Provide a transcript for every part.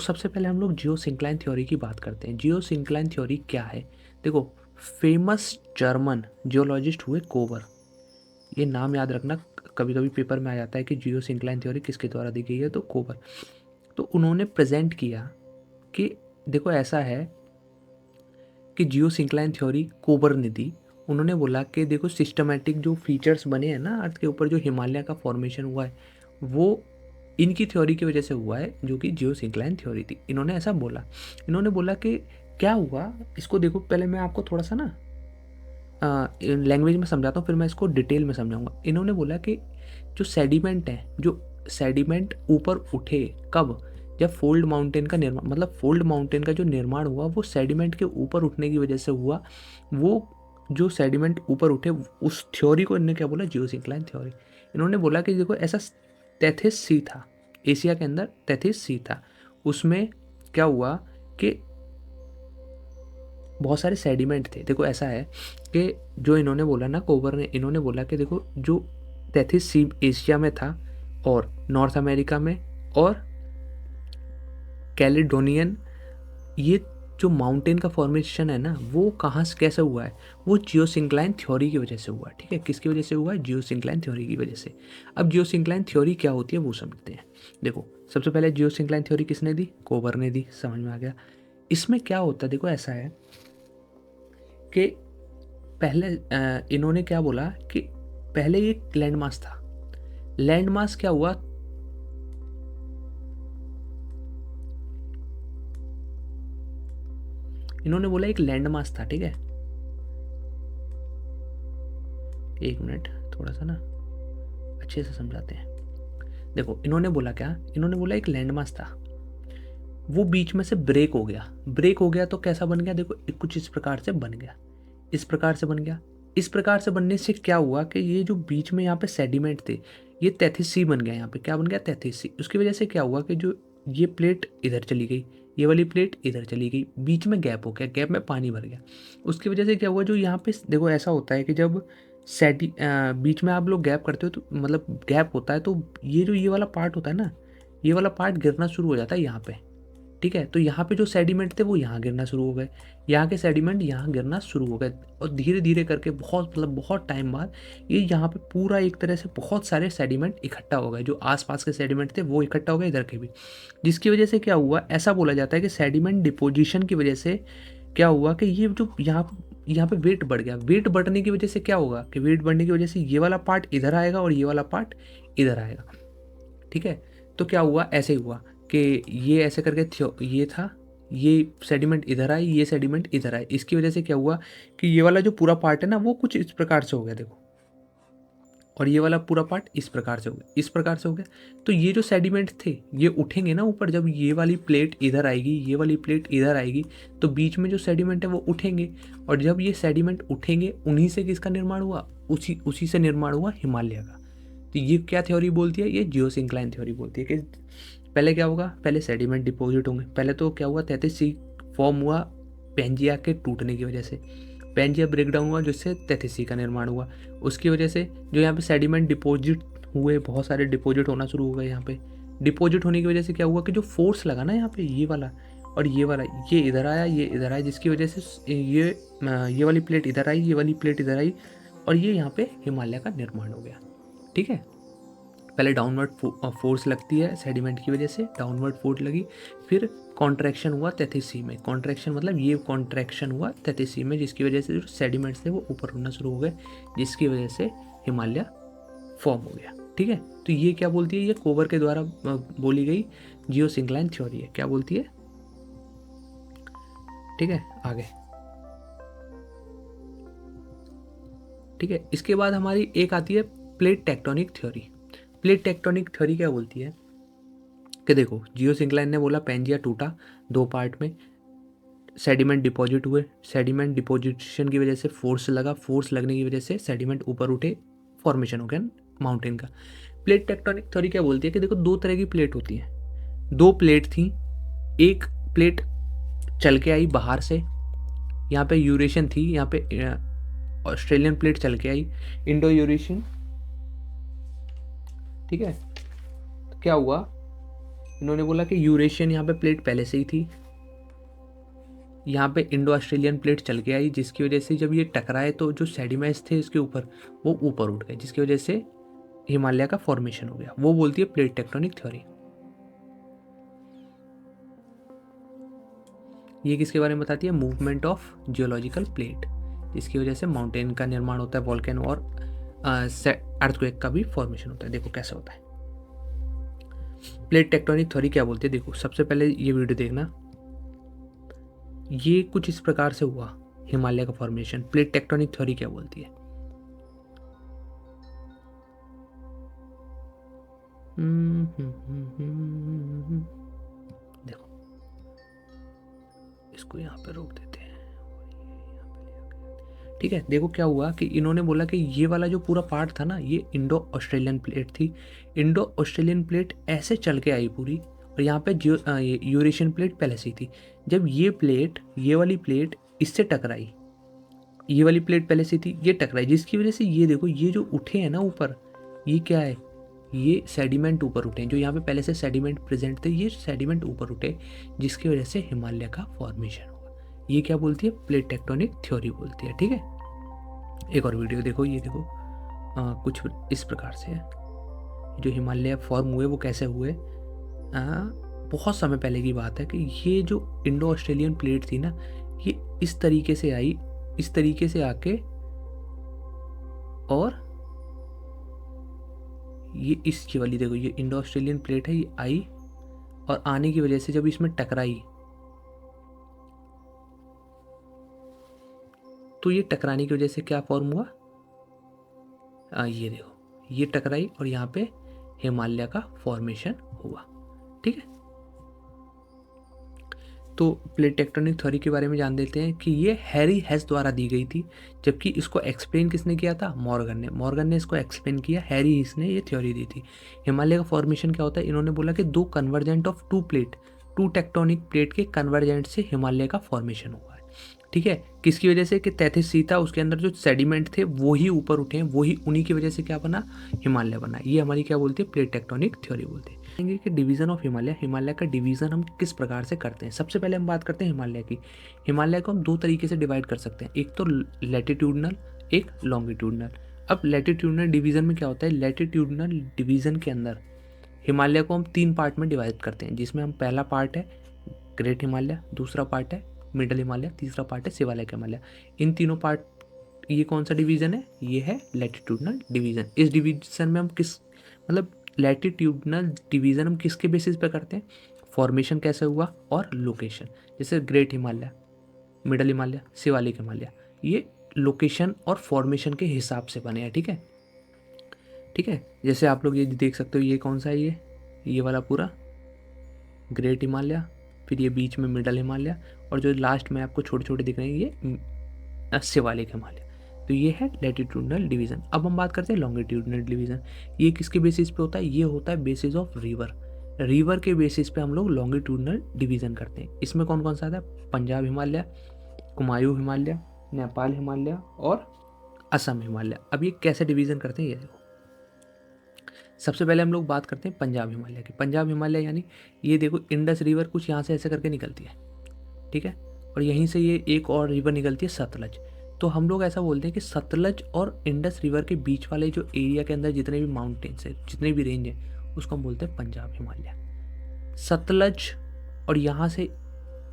सबसे पहले हम लोग जियोसिंक्लाइन थ्योरी की बात करते हैं। जियोसिंक्लाइन थ्योरी क्या है? देखो, फेमस जर्मन जियोलॉजिस्ट हुए कोबर। ये नाम याद रखना, कभी कभी पेपर में आ जाता है कि जियोसिंक्लाइन थ्योरी किसके द्वारा दी गई है, तो कोबर। तो उन्होंने प्रेजेंट किया कि देखो ऐसा है कि जियोसिंक्लाइन थ्योरी कोबर ने दी। उन्होंने बोला कि देखो सिस्टमेटिक जो फीचर्स बने हैं ना अर्थ के ऊपर, जो हिमालय का फॉर्मेशन हुआ है, वो इनकी थ्योरी की वजह से हुआ है, जो कि जियोसिंक्लाइन थ्योरी थी। इन्होंने ऐसा बोला। इन्होंने बोला कि क्या हुआ इसको देखो, पहले मैं आपको थोड़ा सा ना लैंग्वेज में समझाता हूँ, फिर मैं इसको डिटेल में समझाऊंगा। इन्होंने बोला कि जो सेडिमेंट है, जो सेडिमेंट ऊपर उठे कब, जब फोल्ड माउंटेन का निर्माण, मतलब फोल्ड माउंटेन का जो निर्माण हुआ वो सेडिमेंट के ऊपर उठने की वजह से हुआ। वो जो सेडिमेंट ऊपर उठे, उस थ्योरी को इन्होंने क्या बोला? Geosyncline theory. इन्होंने बोला कि देखो ऐसा तैथिस सी था, एशिया के अंदर तैथिस सी था। उसमें क्या हुआ कि बहुत सारे सेडिमेंट थे। देखो ऐसा है कि जो इन्होंने बोला ना, कोबर ने, इन्होंने बोला कि देखो जो तैथिस सी एशिया में था, और नॉर्थ अमेरिका में, और कैलिडोनियन, ये जो माउंटेन का फॉर्मेशन है ना, वो कहाँ से कैसे हुआ है? वो जियोसिंक्लाइन थ्योरी की वजह से हुआ है। ठीक है, किसकी वजह से हुआ है? जियोसिंक्लाइन थ्योरी की वजह से। अब जियोसिंक्लाइन थ्योरी क्या होती है वो समझते हैं। देखो, सबसे पहले जियोसिंक्लाइन थ्योरी किसने दी? कोबर ने दी। समझ में आ गया। इसमें क्या होता है? देखो ऐसा है कि पहले इन्होंने क्या बोला कि पहले ये लैंड मास था। लैंड मास क्या हुआ? इन्होंने बोला एक लैंड मास था। ठीक है, एक मिनट, थोड़ा सा ना अच्छे से समझाते हैं। देखो इन्होंने बोला क्या? इन्होंने बोला एक लैंड मास था, वो बीच में से ब्रेक हो गया। ब्रेक हो गया तो कैसा बन गया? देखो कुछ इस प्रकार से बन गया, इस प्रकार से बन गया। इस प्रकार से बनने से क्या हुआ कि ये जो बीच में यहाँ पे सेडिमेंट थे, ये 33C बन गया। यहाँ पे क्या बन गया? 33C। उसकी वजह से क्या हुआ कि जो ये प्लेट इधर चली गई, ये वाली प्लेट इधर चली गई, बीच में गैप हो गया, गैप में पानी भर गया। उसकी वजह से क्या हुआ, जो यहाँ पे देखो ऐसा होता है कि जब बीच में आप लोग गैप करते हो, तो मतलब गैप होता है, तो ये जो ये वाला पार्ट होता है ना, ये वाला पार्ट गिरना शुरू हो जाता है यहाँ पे। ठीक है, तो यहाँ पे जो सेडिमेंट थे वो यहाँ गिरना शुरू हो गए, यहाँ के सेडिमेंट यहाँ गिरना शुरू हो गए, और धीरे धीरे करके बहुत, मतलब बहुत टाइम बाद ये यहाँ पे पूरा एक तरह से बहुत सारे सेडिमेंट इकट्ठा हो गए। जो आसपास के सेडिमेंट थे वो इकट्ठा हो गए, इधर के भी। जिसकी वजह से क्या हुआ, ऐसा बोला जाता है कि सेडिमेंट डिपोजिशन की वजह से क्या हुआ कि ये जो यहाँ पे वेट बढ़ गया। वेट बढ़ने की वजह से क्या होगा कि वेट बढ़ने की वजह से ये वाला पार्ट इधर आएगा और ये वाला पार्ट इधर आएगा। ठीक है, तो क्या हुआ, ऐसे ही हुआ कि ये ऐसे करके ये था, ये सेडिमेंट इधर आई, ये सेडिमेंट इधर आई। इसकी वजह से क्या हुआ कि ये वाला जो पूरा पार्ट है ना, वो कुछ इस प्रकार से हो गया, देखो, और ये वाला पूरा पार्ट इस प्रकार से हो गया, इस प्रकार से हो गया। तो ये जो सेडिमेंट थे ये उठेंगे ना ऊपर, जब ये वाली प्लेट इधर आएगी, ये वाली प्लेट इधर आएगी, तो बीच में जो सेडिमेंट है वो उठेंगे। और जब ये सेडिमेंट उठेंगे, उन्हीं से किसका निर्माण हुआ? उसी उसी से निर्माण हुआ हिमालय का। तो ये क्या थ्योरी बोलती है? ये जियोसिंक्लाइन थ्योरी बोलती है कि पहले क्या होगा, पहले सेडिमेंट डिपॉजिट होंगे। पहले तो क्या हुआ, 33C फॉर्म हुआ पेंजिया के टूटने की वजह से। पेंजिया ब्रेकडाउन हुआ जिससे 33C का निर्माण हुआ। उसकी वजह से जो यहाँ पे सेडिमेंट डिपॉजिट हुए, बहुत सारे डिपॉजिट होना शुरू हो गए यहाँ पे। डिपॉजिट होने की वजह से क्या हुआ कि जो फोर्स लगा ना यहाँ पे, ये वाला और ये वाला, ये इधर आया, ये इधर आया, जिसकी वजह से ये वाली प्लेट इधर आई, ये वाली प्लेट इधर आई, और ये यहाँ पे हिमालय का निर्माण हो गया। ठीक है, पहले डाउनवर्ड फोर्स लगती है सेडिमेंट की वजह से, डाउनवर्ड फोर्स लगी, फिर कॉन्ट्रैक्शन हुआ 33C में। कॉन्ट्रैक्शन मतलब ये कॉन्ट्रैक्शन हुआ 33C में, जिसकी वजह से जो सेडिमेंट्स थे वो ऊपर होना शुरू हो गए, जिसकी वजह से हिमालय फॉर्म हो गया। ठीक है, तो ये क्या बोलती है? ये कोबर के द्वारा बोली गई जियोसिंक्लाइन थ्योरी है। क्या बोलती है? ठीक है, आगे। ठीक है, इसके बाद हमारी एक आती है plate tectonic theory. Plate tectonic theory क्या बोलती है कि देखो जियोसिंक्लाइन ने बोला पेंजिया टूटा दो पार्ट में, सेडिमेंट डिपॉजिट हुए, सेडिमेंट डिपॉजिशन की वजह से फोर्स लगा, फोर्स लगने की वजह से सेडिमेंट ऊपर उठे, फॉर्मेशन हो गया माउंटेन का। प्लेट टेक्टोनिक थ्योरी क्या बोलती है कि देखो दो तरह की प्लेट होती हैं। दो प्लेट थी, एक प्लेट चल के आई बाहर से, यहाँ पे यूरेशियन थी, यहाँ पे ऑस्ट्रेलियन प्लेट चल के आई, इंडो यूरेशियन। ठीक है, तो क्या हुआ इन्होंने बोला कि यूरेशियन यहाँ पे प्लेट पहले से ही थी, यहाँ पे इंडो ऑस्ट्रेलियन प्लेट चल के आई, जिसकी वजह से जब ये टकराए तो जो सेडिमेंट्स थे इसके ऊपर वो ऊपर उठ गए, जिसकी वजह से हिमालय का फॉर्मेशन हो गया। वो बोलती है प्लेट टेक्टोनिक थ्योरी। ये किसके बारे में बताती है? मूवमेंट ऑफ जियोलॉजिकल प्लेट, जिसकी वजह से माउंटेन का निर्माण होता है, वॉल्केनो और अर्थक्वेक का भी फॉर्मेशन होता है। देखो कैसे होता है। प्लेट टेक्टोनिक थ्योरी क्या बोलती है? देखो सबसे पहले ये वीडियो देखना, ये कुछ इस प्रकार से हुआ हिमालय का फॉर्मेशन। प्लेट टेक्टोनिक थ्योरी क्या बोलती है? देखो इसको यहाँ पे रोक देते हैं, ठीक है। देखो क्या हुआ कि इन्होंने बोला कि ये वाला जो पूरा पार्ट था ना, ये इंडो ऑस्ट्रेलियन प्लेट थी। इंडो ऑस्ट्रेलियन प्लेट ऐसे चल के आई पूरी, और यहाँ पे यूरेशियन प्लेट पहले से ही थी। जब ये वाली प्लेट इससे टकराई, ये वाली प्लेट पहले से थी, ये टकराई, जिसकी वजह से ये देखो ये जो उठे हैं ना ऊपर, ये क्या है? ये सेडिमेंट ऊपर उठे हैं। जो यहाँ पे पहले से सेडिमेंट प्रेजेंट थे, ये सेडिमेंट ऊपर उठे, जिसकी वजह से हिमालय का फॉर्मेशन हुआ। ये क्या बोलती है? प्लेट टेक्टोनिक थ्योरी बोलती है, ठीक है। एक और वीडियो देखो, ये देखो कुछ इस प्रकार से है। जो हिमालय फॉर्म हुए वो कैसे हुए? बहुत समय पहले की बात है कि ये जो इंडो ऑस्ट्रेलियन प्लेट थी ना, ये इस तरीके से आई, इस तरीके से आके, और ये इसकी वाली देखो, ये इंडो ऑस्ट्रेलियन प्लेट है, ये आई और आने की वजह से जब इसमें टकराई, तो ये टकराने की वजह से क्या फॉर्म हुआ? ये देखो ये टकराई और यहाँ पे हिमालय का फॉर्मेशन हुआ, ठीक है। तो प्लेट टेक्टोनिक थ्योरी के बारे में जान लेते हैं कि ये हैरी हेस द्वारा दी गई थी, जबकि इसको एक्सप्लेन किसने किया था? मॉर्गन ने इसको एक्सप्लेन किया, हैरी हेस ने ये थ्योरी दी थी। हिमालय का फॉर्मेशन क्या होता है? इन्होंने बोला कि दो convergent of two tectonic plate के कन्वर्जेंट से हिमालय का फॉर्मेशन हुआ है, ठीक है। किसकी वजह से? कि 33 सी था, उसके अंदर जो सेडिमेंट थे वो ही ऊपर उठे हैं, वही उन्हीं की वजह से क्या बना? हिमालय बना। ये हमारी क्या बोलती है? प्लेट टेक्टोनिक थ्योरी बोलती है। कि डिवीजन ऑफ हिमालय, हिमालय का डिवीजन हम किस प्रकार से करते हैं। सबसे पहले हम बात करते हैं हिमालय की। हिमालय को हम दो तरीके से डिवाइड कर सकते हैं, एक तो लैटिट्यूडनल, एक लॉन्गिट्यूडनल। अब लैटिट्यूडनल डिवीजन में क्या होता है? लैटिट्यूडनल डिवीजन के अंदर हिमालय को हम 3 पार्ट में डिवाइड करते हैं, जिसमें हम पहला पार्ट है ग्रेट हिमालय, दूसरा पार्ट है मिडल हिमालय, तीसरा पार्ट है शिवालिक हिमालय। इन तीनों पार्ट, ये कौन सा डिवीजन है? ये है लैटिट्यूडनल डिवीजन। इस डिवीजन में हम लैटिट्यूडनल डिवीजन हम किसके बेसिस पे करते हैं? फॉर्मेशन कैसे हुआ और लोकेशन। जैसे ग्रेट हिमालय, मिडल हिमालय, शिवालिक हिमालय, ये लोकेशन और फॉर्मेशन के हिसाब से बने हैं, ठीक है, ठीक है। जैसे आप लोग ये देख सकते हो, ये कौन सा है? ये वाला पूरा ग्रेट हिमालय, फिर ये बीच में मिडल हिमालय, और जो लास्ट में आपको छोटे छोटे दिख रहे हैं ये शिवालिक हिमालय। तो ये है लैटिट्यूडनल डिवीजन। अब हम बात करते हैं लॉन्गिट्यूडनल डिवीजन। ये किसके बेसिस पे होता है? ये होता है बेसिस ऑफ रिवर के बेसिस पे हम लोग लॉन्गिट्यूडनल डिवीजन करते हैं। इसमें कौन कौन सा आता है? पंजाब हिमालय, कुमायूं हिमालय, नेपाल हिमालय और असम हिमालय। अब ये कैसे डिवीजन करते हैं ये देखो। सबसे पहले हम लोग बात करते हैं पंजाब हिमालय की। पंजाब हिमालय यानी ये देखो, इंडस रिवर कुछ यहाँ से ऐसे करके निकलती है, ठीक है, और यहीं से ये एक और रिवर निकलती है सतलज। तो हम लोग ऐसा बोलते हैं कि सतलज और इंडस रिवर के बीच वाले जो एरिया के अंदर जितने भी माउंटेन्स है, जितने भी रेंज है, उसको हम बोलते हैं पंजाब हिमालय। सतलज और यहाँ से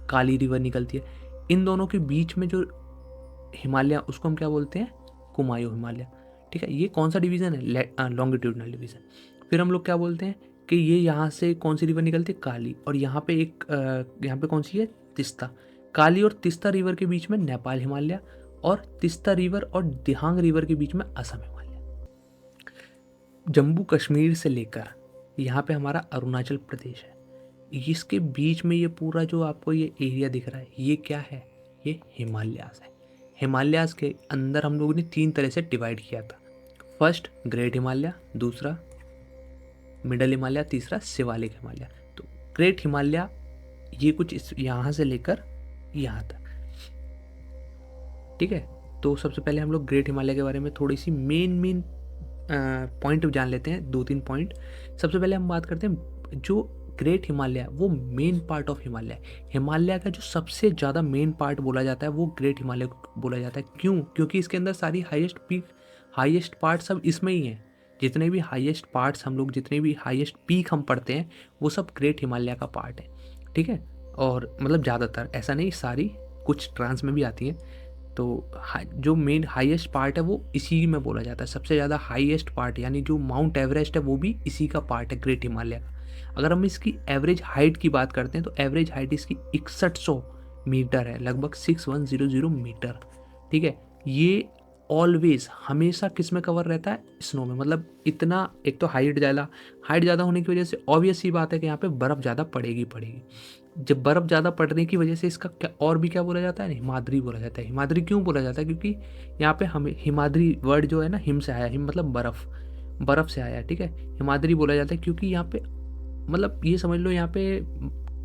काली रिवर निकलती है, इन दोनों के बीच में जो हिमालय, उसको हम क्या बोलते हैं? कुमायूं हिमालय, ठीक है। ये कौन सा डिवीज़न है? Longitudinal division. फिर हम लोग क्या बोलते हैं कि ये यहाँ से कौन सी रिवर निकलती है? काली, और यहाँ पे यहाँ पे कौन सी है? तिस्ता। काली और तिस्ता रिवर के बीच में नेपाल हिमालय, और तिस्ता रिवर और दिहांग रिवर के बीच में असम हिमालय। जम्मू कश्मीर से लेकर यहाँ पे हमारा अरुणाचल प्रदेश है, इसके बीच में ये पूरा जो आपको ये एरिया दिख रहा है, ये क्या है? ये हिमालयास है। हिमालयास के अंदर हम लोगों ने 3 तरह से डिवाइड किया था। फर्स्ट ग्रेट हिमालय, दूसरा मिडल हिमालय, तीसरा शिवालिक हिमालय। तो ग्रेट हिमालय ये कुछ यहाँ से लेकर यहाँ तक, ठीक है। तो सबसे पहले हम लोग ग्रेट हिमालय के बारे में थोड़ी सी मेन पॉइंट जान लेते हैं, 2-3 पॉइंट। सबसे पहले हम बात करते हैं जो ग्रेट हिमालय वो मेन पार्ट ऑफ हिमालय है। हिमालय का जो सबसे ज़्यादा मेन पार्ट बोला जाता है वो ग्रेट हिमालय बोला जाता है। क्यों? क्योंकि इसके अंदर सारी हाईएस्ट पार्ट सब इसमें ही हैं। जितने भी हाईएस्ट पार्ट्स हम लोग, जितने भी हाईएस्ट पीक हम पढ़ते हैं वो सब ग्रेट हिमालय का पार्ट है, ठीक है। और मतलब ज़्यादातर, ऐसा नहीं, सारी, कुछ ट्रांस में भी आती हैं। तो जो मेन हाईएस्ट पार्ट है वो इसी में बोला जाता है। सबसे ज़्यादा हाईएस्ट पार्ट यानी जो माउंट एवरेस्ट है वो भी इसी का पार्ट है, ग्रेट हिमालय का। अगर हम इसकी एवरेज हाइट की बात करते हैं तो एवरेज हाइट इसकी 6100 मीटर है, लगभग 6100 मीटर, ठीक है। ये ऑलवेज, हमेशा किस में कवर रहता है? स्नो में। मतलब इतना, एक तो हाइट ज़्यादा होने की वजह से ऑब्वियस सी बात है कि यहाँ पे बर्फ़ ज़्यादा पड़ेगी। जब बर्फ़ ज़्यादा पड़ने की वजह से इसका क्या और भी क्या बोला जाता है? हिमाद्री बोला जाता है। हिमाद्री क्यों बोला जाता है? क्योंकि यहाँ पे हमें हिमाद्री वर्ड जो है ना, हिम से आया, हिम मतलब बर्फ़ से आया है, ठीक है। हिमाद्री बोला जाता है क्योंकि यहाँ पे, मतलब ये समझ लो, यहाँ पे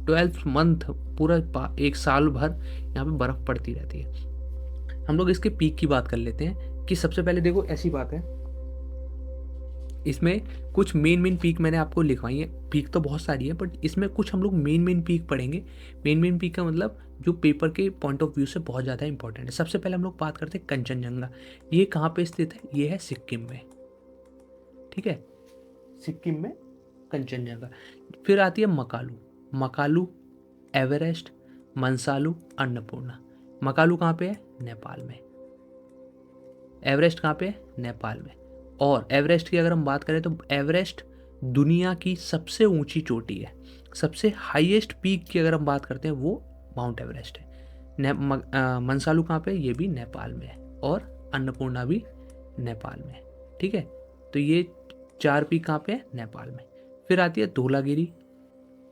12th मंथ, पूरा एक साल भर यहाँ पे बर्फ़ पड़ती रहती है। हम लोग इसके पीक की बात कर लेते हैं कि सबसे पहले देखो, ऐसी बात है, इसमें कुछ मेन पीक मैंने आपको लिखवाई है। पीक तो बहुत सारी है बट इसमें कुछ हम लोग मेन पीक पढ़ेंगे। मेन पीक का मतलब जो पेपर के पॉइंट ऑफ व्यू से बहुत ज़्यादा इंपॉर्टेंट है। सबसे पहले हम लोग बात करते हैं कंचनजंगा। ये कहाँ पे स्थित है? ये है सिक्किम में, ठीक है, सिक्किम में कंचनजंगा। फिर आती है मकालू, एवरेस्ट, मंसालू, अन्नपूर्णा। मकालू कहाँ पे है? नेपाल में। एवरेस्ट कहाँ पे है? नेपाल में। और एवरेस्ट की अगर हम बात करें तो एवरेस्ट दुनिया की सबसे ऊंची चोटी है। सबसे हाईएस्ट पीक की अगर हम बात करते हैं वो माउंट एवरेस्ट है। मंसालू कहाँ पे? ये भी नेपाल में है। और अन्नपूर्णा भी नेपाल में है, ठीक है। तो ये 4 पीक कहाँ पे है? नेपाल में। फिर आती है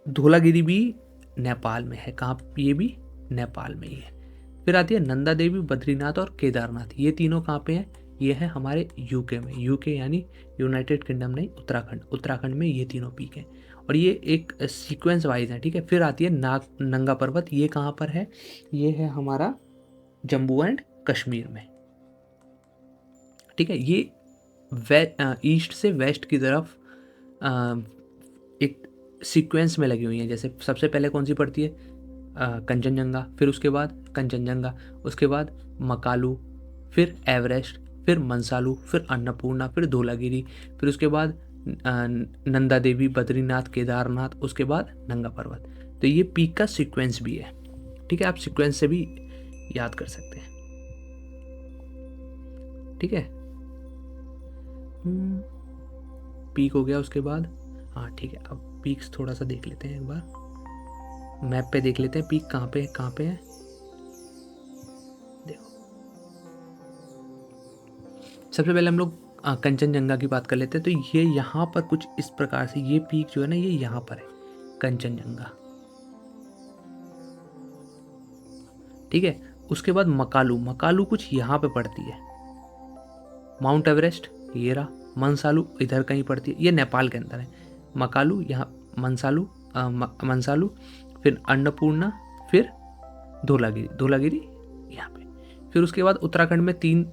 धौलागिरी भी नेपाल में है। कहाँ? ये भी नेपाल में ही है। फिर आती है नंदा देवी, बद्रीनाथ और केदारनाथ। ये तीनों कहाँ पे हैं? ये है हमारे यूके में। यूके यानी यूनाइटेड किंगडम नहीं, उत्तराखंड में ये तीनों पीक हैं। और ये एक सीक्वेंस वाइज है, ठीक है। फिर आती है नंगा पर्वत। ये कहाँ पर है? ये है हमारा जम्मू एंड कश्मीर में, ठीक है। ये ईस्ट से वेस्ट की तरफ एक सीक्वेंस में लगी हुई हैं। जैसे सबसे पहले कौन सी पड़ती है? कंचनजंगा, फिर उसके बाद कंचनजंगा, उसके बाद मकालू, फिर एवरेस्ट, फिर मंसालू, फिर अन्नपूर्णा, फिर धौलागिरी, फिर उसके बाद नंदा देवी, बद्रीनाथ, केदारनाथ, उसके बाद नंगा पर्वत। तो ये पीक का सीक्वेंस भी है, ठीक है। आप सीक्वेंस से भी याद कर सकते हैं, ठीक है। पीक हो गया, उसके बाद हाँ ठीक है। अब पीक्स थोड़ा सा देख लेते हैं, एक बार मैप पे देख लेते हैं पीक कहाँ पे है। देखो, सबसे पहले हम लोग कंचनजंगा की बात कर लेते हैं। तो ये यहाँ पर कुछ इस प्रकार से, ये पीक जो है ना, ये यहाँ पर है, कंचनजंगा, ठीक है। उसके बाद मकालू कुछ यहाँ पे पड़ती है। माउंट एवरेस्ट ये रहा। मंसालू इधर कहीं पड़ती है, ये नेपाल के अंदर है। मकालू यहाँ, मंसालू, फिर अन्नपूर्णा, फिर धौलागिरी यहाँ पे। फिर उसके बाद उत्तराखंड में 3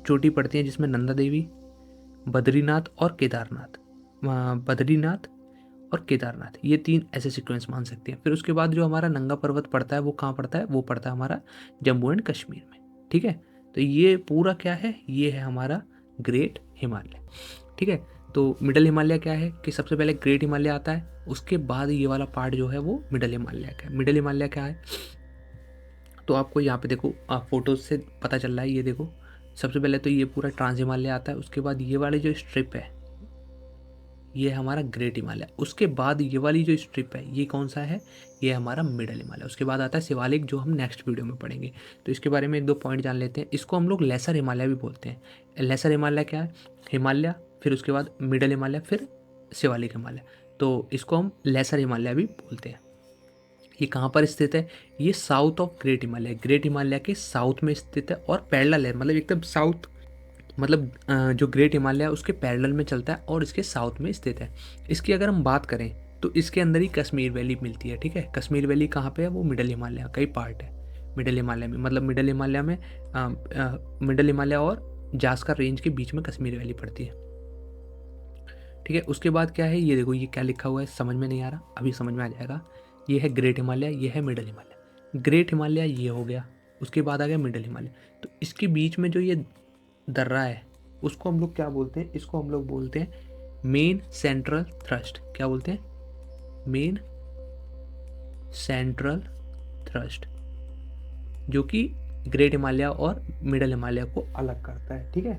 चोटी पड़ती हैं जिसमें नंदा देवी, बद्रीनाथ और केदारनाथ, ये 3 ऐसे सीक्वेंस मान सकते हैं। फिर उसके बाद जो हमारा नंगा पर्वत पड़ता है वो कहाँ पड़ता है? वो पड़ता है हमारा जम्मू एंड कश्मीर में, ठीक है। तो ये पूरा क्या है? ये है हमारा ग्रेट हिमालय, ठीक है। तो मिडल हिमालय क्या है कि सबसे पहले ग्रेट हिमालय आता है, उसके बाद ये वाला पार्ट जो है वो मिडल हिमालय का है। मिडल हिमालय क्या है? तो आपको यहाँ पे देखो, फोटोज से पता चल रहा है। ये देखो, सबसे पहले तो ये पूरा ट्रांस हिमालय आता है, उसके बाद ये वाली जो स्ट्रिप है ये हमारा ग्रेट हिमालय, उसके बाद ये वाली जो स्ट्रिप है ये कौन सा है? ये हमारा मिडल हिमालय। उसके बाद आता है शिवालिक, जो हम नेक्स्ट वीडियो में पढ़ेंगे। तो इसके बारे में 1-2 पॉइंट जान लेते हैं। इसको हम लोग लेसर हिमालय भी बोलते हैं। लेसर हिमालय क्या है? हिमालय, फिर उसके बाद मिडल हिमालय, फिर शिवालिक हिमालय। तो इसको हम लेसर हिमालय भी बोलते हैं। ये कहाँ पर स्थित है? ये साउथ ऑफ ग्रेट हिमालय के साउथ में स्थित है और पैरेलल है, मतलब एकदम साउथ, मतलब जो ग्रेट हिमालय है उसके पैरेलल में चलता है और इसके साउथ में स्थित है। इसकी अगर हम बात करें तो इसके अंदर ही कश्मीर वैली मिलती है, ठीक है। कश्मीर वैली कहाँ पे है? वो मिडल हिमालय का ही पार्ट है। मिडल हिमालय में, मतलब मिडल हिमालय और जास्कर रेंज के बीच में कश्मीर वैली पड़ती है, ठीक है। उसके बाद क्या है, ये देखो ये क्या लिखा हुआ है, समझ में नहीं आ रहा, अभी समझ में आ जाएगा। ये है ग्रेट हिमालय, ये है मिडल हिमालय। ग्रेट हिमालय ये हो गया, उसके बाद आ गया मिडल हिमालय। तो इसके बीच में जो ये दर्रा है उसको हम लोग क्या बोलते हैं, इसको हम लोग बोलते हैं मेन सेंट्रल थ्रस्ट। क्या बोलते हैं? मेन सेंट्रल थ्रस्ट, जो कि ग्रेट हिमालय और मिडल हिमालय को अलग करता है। ठीक है,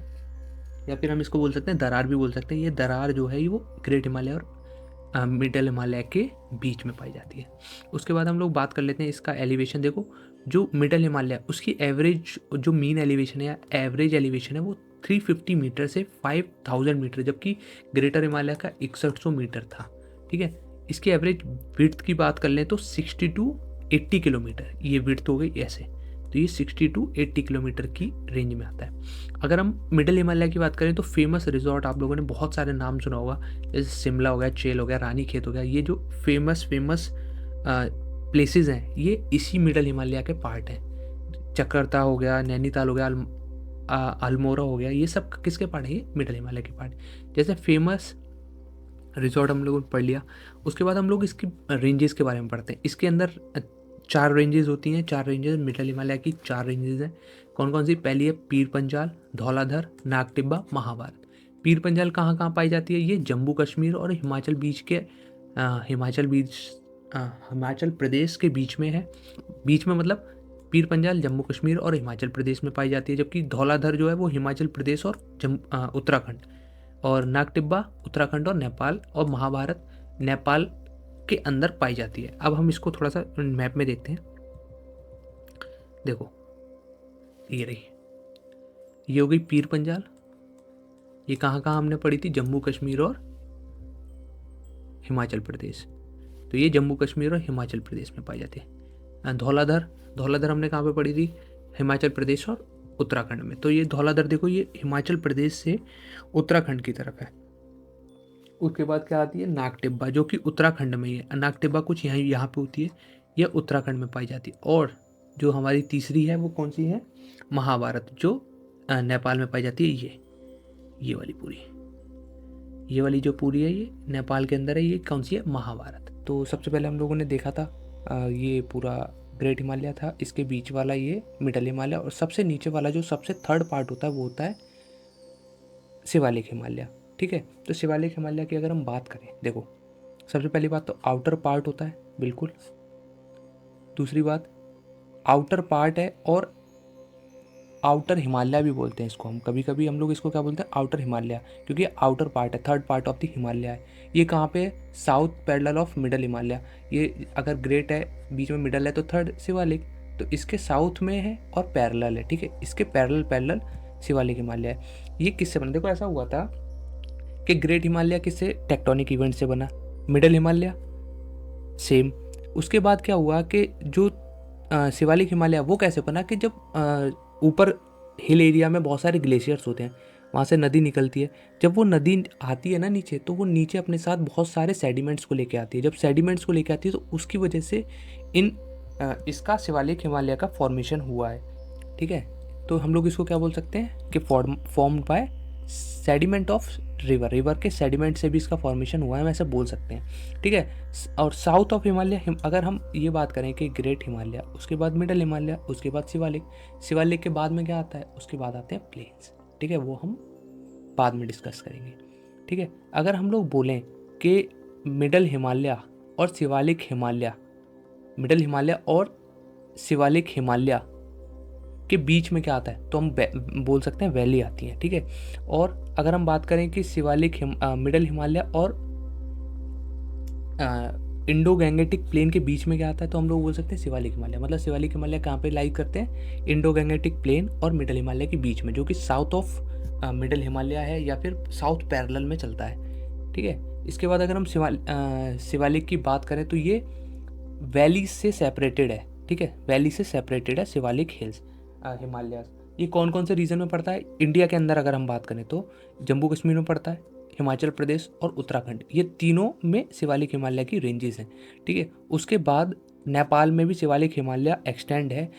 या फिर हम इसको बोल सकते हैं दरार भी बोल सकते हैं। ये दरार जो है वो ग्रेट हिमालय और मिडल हिमालय के बीच में पाई जाती है। उसके बाद हम लोग बात कर लेते हैं इसका एलिवेशन। देखो जो मिडल हिमालय उसकी एवरेज जो मीन एलिवेशन है या एवरेज एलिवेशन है वो 350 मीटर से 5000 मीटर, जबकि ग्रेटर हिमालय का 6100 मीटर था। ठीक है, इसकी एवरेज विड्थ की बात कर लें तो 60 टू 80 किलोमीटर ये विड्थ हो गई ऐसे। तो ये 60 टू 80 किलोमीटर की रेंज में आता है। अगर हम मिडल हिमालय की बात करें तो फेमस रिजॉर्ट आप लोगों ने बहुत सारे नाम सुना होगा, जैसे शिमला हो गया, चेल हो गया, रानी खेत हो गया। ये जो फेमस प्लेसेस हैं ये इसी मिडल हिमालय के पार्ट हैं। चक्रता हो गया, नैनीताल हो गया, अल्मोड़ा हो गया, ये सब किसके पार्ट है? ये मिडल हिमालय के पार्ट। जैसे फेमस रिजॉर्ट हम लोगों ने पढ़ लिया, उसके बाद हम लोग इसकी रेंजेस के बारे में पढ़ते हैं। इसके अंदर 4 रेंजेस होती हैं, 4 रेंजेस मिडल हिमालय की 4 रेंजेस हैं। कौन कौन सी? पहली है पीर पंजाल, धौलाधर, नाग टिब्बा, महाभारत। पीर पंजाल कहाँ कहाँ पाई जाती है? ये जम्मू कश्मीर और हिमाचल बीच के हिमाचल प्रदेश के बीच में है। बीच में मतलब पीर पंजाल जम्मू कश्मीर और हिमाचल प्रदेश में पाई जाती है, जबकि धौलाधर जो है वो हिमाचल प्रदेश और उत्तराखंड, और नाग टिब्बा उत्तराखंड और नेपाल, और महाभारत नेपाल के अंदर पाई जाती है। अब हम इसको थोड़ा सा मैप में देखते हैं। देखो ये रही, ये हो गई पीर पंजाल। ये कहाँ कहाँ हमने पढ़ी थी? जम्मू कश्मीर और हिमाचल प्रदेश। तो ये जम्मू कश्मीर और हिमाचल प्रदेश में पाई जाती है। धौलाधर, धौलाधर हमने कहाँ पे पढ़ी थी? हिमाचल प्रदेश और उत्तराखंड में। तो ये धौलाधर देखो ये हिमाचल प्रदेश से उत्तराखंड की तरफ है। उसके बाद क्या आती है? नाग टिब्बा, जो कि उत्तराखंड में ही है। नाग टिब्बा कुछ यहाँ पे होती है, यह उत्तराखंड में पाई जाती है। और जो हमारी तीसरी है वो कौन सी है? महाभारत, जो नेपाल में पाई जाती है। ये वाली पूरी, ये वाली जो पूरी है ये नेपाल के अंदर है। ये कौन सी है? महाभारत। तो सबसे पहले हम लोगों ने देखा था ये पूरा ग्रेट हिमालय था, इसके बीच वाला ये मिडल हिमालय, और सबसे नीचे वाला जो सबसे थर्ड पार्ट होता है वो होता है शिवालिक हिमालय। ठीक है, तो शिवालिक हिमालय की अगर हम बात करें, देखो सबसे पहली बात तो आउटर पार्ट होता है बिल्कुल। दूसरी बात आउटर पार्ट है, और आउटर हिमालय भी बोलते हैं इसको हम, कभी कभी हम लोग इसको क्या बोलते हैं? आउटर हिमालय, क्योंकि आउटर पार्ट है, third part of the Himalaya है। ये कहाँ पे है? South parallel of middle Himalaya. ये अगर ग्रेट है, बीच में मिडल है, तो थर्ड शिवालिक, तो इसके साउथ में है और पैरेलल है। ठीक है, इसके पैरेलल पैरेलल शिवालिक हिमालय है। ये किससे बना? देखो ऐसा हुआ था कि ग्रेट हिमालय किससे? टेक्टोनिक इवेंट से बना। Middle Himalaya same. उसके बाद क्या हुआ कि जो शिवालिक हिमालय वो कैसे बना कि जब ऊपर हिल एरिया में बहुत सारे ग्लेशियर्स होते हैं, वहाँ से नदी निकलती है। जब वो नदी आती है ना नीचे, तो वो नीचे अपने साथ बहुत सारे सेडिमेंट्स को लेके आती है। जब सेडिमेंट्स को लेके आती है तो उसकी वजह से इसका शिवालिक हिमालय का फॉर्मेशन हुआ है। ठीक है, तो हम लोग इसको क्या बोल सकते हैं कि formed by sediment of river, river के सेडिमेंट से भी इसका फॉर्मेशन हुआ है, वैसे बोल सकते हैं। ठीक है, और साउथ ऑफ हिमालय अगर हम ये बात करें कि ग्रेट हिमालय, उसके बाद मिडल हिमालय, उसके बाद शिवालिक, शिवालिक के बाद में क्या आता है? उसके बाद आते हैं प्लेन्स। ठीक है, वो हम बाद में डिस्कस करेंगे। ठीक है, अगर हम लोग बोलें कि मिडल हिमालय और शिवालिक हिमालय, मिडल हिमालय और शिवालिक हिमालय के बीच में क्या आता है, तो हम बोल सकते हैं वैली आती है। ठीक है, और अगर हम बात करें कि शिवालिक मिडल हिमालय और इंडो गैंगेटिक प्लेन के बीच में क्या आता है, तो हम लोग बोल सकते हैं शिवालिक हिमालय। मतलब शिवालिक हिमालय कहाँ पे लाई करते हैं? इंडो गैंगेटिक प्लेन और मिडल हिमालय के बीच में, जो कि साउथ ऑफ मिडल हिमालय है या फिर साउथ पैरेलल में चलता है। ठीक है, इसके बाद अगर हम शिवालिक की बात करें तो ये वैली से सेपरेटेड है। ठीक है, वैली से सेपरेटेड है शिवालिक हिल्स हिमालय। ये कौन कौन से रीजन में पड़ता है? इंडिया के अंदर अगर हम बात करें तो जम्मू कश्मीर में पड़ता है, हिमाचल प्रदेश और उत्तराखंड, ये तीनों में शिवालिक हिमालय की रेंजेस हैं। ठीक है, उसके बाद नेपाल में भी शिवालिक हिमालय एक्सटेंड है,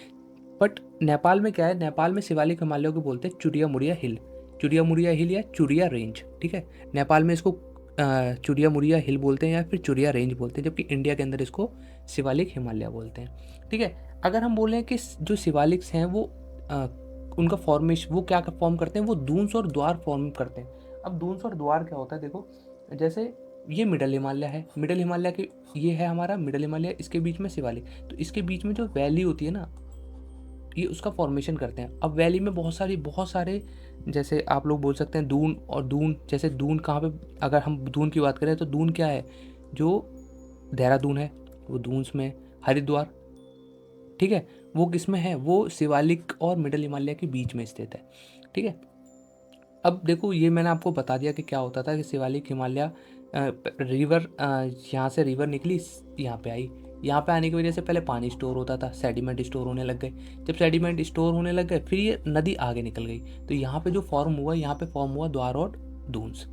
बट नेपाल में क्या है? नेपाल में शिवालिक हिमालय को बोलते हैं चुरिया मुरिया हिल, चुरिया मुरिया हिल या चुरिया रेंज। ठीक है, नेपाल में इसको चुरिया मुरिया हिल बोलते हैं या फिर चुरिया रेंज बोलते हैं, जबकि इंडिया के अंदर इसको शिवालिक हिमालय बोलते हैं। ठीक है, अगर हम बोलें कि जो शिवालिक्स हैं वो उनका फॉर्मेशन वो क्या फॉर्म करते हैं, वो दून्स और द्वार फॉर्म करते हैं। अब दून्स और द्वार क्या होता है, देखो जैसे ये मिडल हिमालय है, मिडल हिमालय के ये है हमारा मिडल हिमालय, इसके बीच में शिवालिक, तो इसके बीच में जो वैली होती है ना, ये उसका फॉर्मेशन करते हैं। अब वैली में बहुत सारे जैसे आप लोग बोल सकते हैं दून, और दून जैसे दून कहाँ पे, अगर हम दून की बात करें तो दून क्या है, जो देहरादून है वो दून्स में, हरिद्वार, ठीक है, वो किस में है, वो शिवालिक और मिडल हिमालय के बीच में स्थित है। ठीक है, अब देखो ये मैंने आपको बता दिया कि क्या होता था कि शिवालिक हिमालय रिवर, यहाँ से रिवर निकली, यहाँ पे आई, यहाँ पे आने की वजह से पहले पानी स्टोर होता था, सेडिमेंट स्टोर होने लग गए, जब सेडिमेंट स्टोर होने लग गए फिर ये नदी आगे निकल गई, तो यहाँ पे जो फॉर्म हुआ, यहाँ पे फॉर्म हुआ द्वार और दून्स।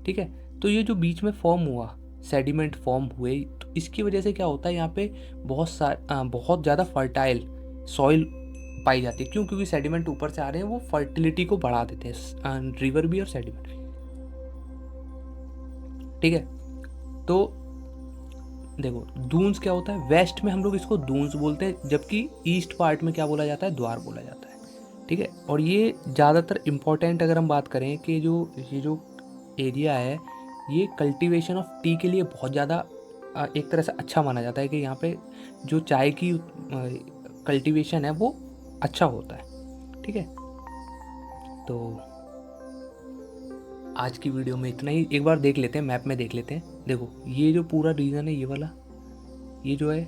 ठीक है, तो ये जो बीच में फॉर्म हुआ, सेडिमेंट फॉर्म हुए, तो इसकी वजह से क्या होता है, यहाँ पे बहुत ज़्यादा फर्टाइल सॉइल पाई जाती है। क्यों? क्योंकि सेडिमेंट ऊपर से आ रहे हैं, वो फर्टिलिटी को बढ़ा देते हैं, रिवर भी और सेडिमेंट भी। ठीक है, तो देखो दून्स क्या होता है, वेस्ट में हम लोग इसको दून्स बोलते हैं, जबकि ईस्ट पार्ट में क्या बोला जाता है, द्वार बोला जाता है। ठीक है, और ये ज़्यादातर इम्पोर्टेंट अगर हम बात करें कि ये जो एरिया है, ये कल्टीवेशन ऑफ टी के लिए बहुत ज़्यादा एक तरह से अच्छा माना जाता है, कि यहाँ पे जो चाय की कल्टीवेशन है वो अच्छा होता है। ठीक है, तो आज की वीडियो में इतना ही। एक बार देख लेते हैं, मैप में देख लेते हैं। देखो ये जो पूरा रीजन है, ये वाला, ये जो है,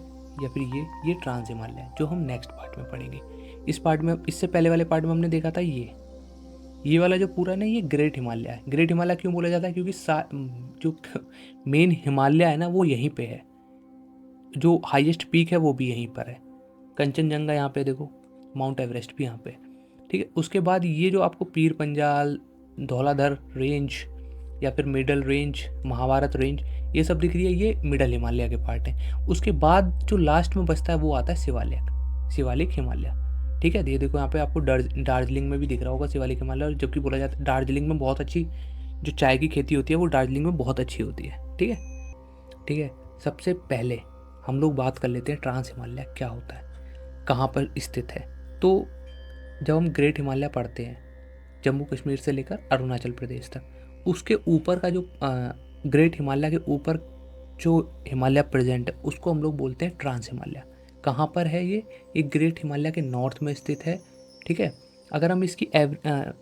या फिर ये ट्रांस हिमालय है, जो हम नेक्स्ट पार्ट में पढ़ेंगे। इस पार्ट में, इससे पहले वाले पार्ट में हमने देखा था ये वाला जो पूरा ना, ये ग्रेट हिमालय है। ग्रेट हिमालय क्यों बोला जाता है, क्योंकि जो मेन हिमालय है ना वो यहीं पे है, जो हाईएस्ट पीक है वो भी यहीं पर है, कंचनजंगा यहाँ पे देखो, माउंट एवरेस्ट भी यहाँ पे। ठीक है, उसके बाद ये जो आपको पीर पंजाल, धौलाधर रेंज या फिर मिडल रेंज, महाभारत रेंज, ये सब दिख रही है, ये मिडल हिमालय के पार्ट हैं। उसके बाद जो लास्ट में बचता है वो आता है शिवालिक हिमालय। ठीक है, ये देखो यहाँ पे आपको दार्जिलिंग में भी दिख रहा होगा शिवालिक हिमालय, और जबकि बोला जाता है दार्जिलिंग में बहुत अच्छी जो चाय की खेती होती है वो दार्जिलिंग में बहुत अच्छी होती है। ठीक है, ठीक है, सबसे पहले हम लोग बात कर लेते हैं ट्रांस हिमालय क्या होता है, कहाँ पर स्थित है। तो जब हम ग्रेट हिमालय पढ़ते हैं, जम्मू कश्मीर से लेकर अरुणाचल प्रदेश तक, उसके ऊपर का जो ग्रेट हिमालय के ऊपर जो हिमालय प्रेजेंट है उसको हम लोग बोलते हैं ट्रांस हिमालय। कहाँ पर है ये ग्रेट हिमालय के नॉर्थ में स्थित है। ठीक है, अगर हम इसकी